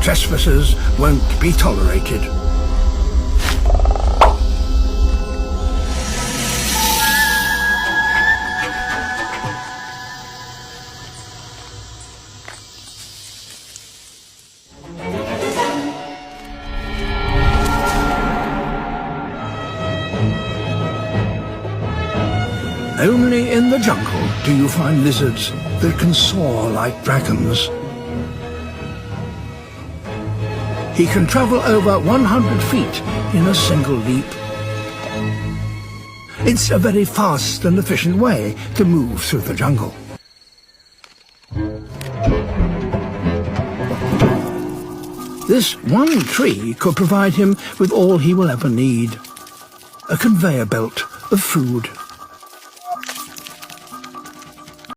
Trespassers won't be tolerated. Only in the jungle do you find lizards that can soar like dragons. He can travel over 100 feet in a single leap. It's a very fast and efficient way to move through the jungle. This one tree could provide him with all he will ever need: a conveyor belt of food.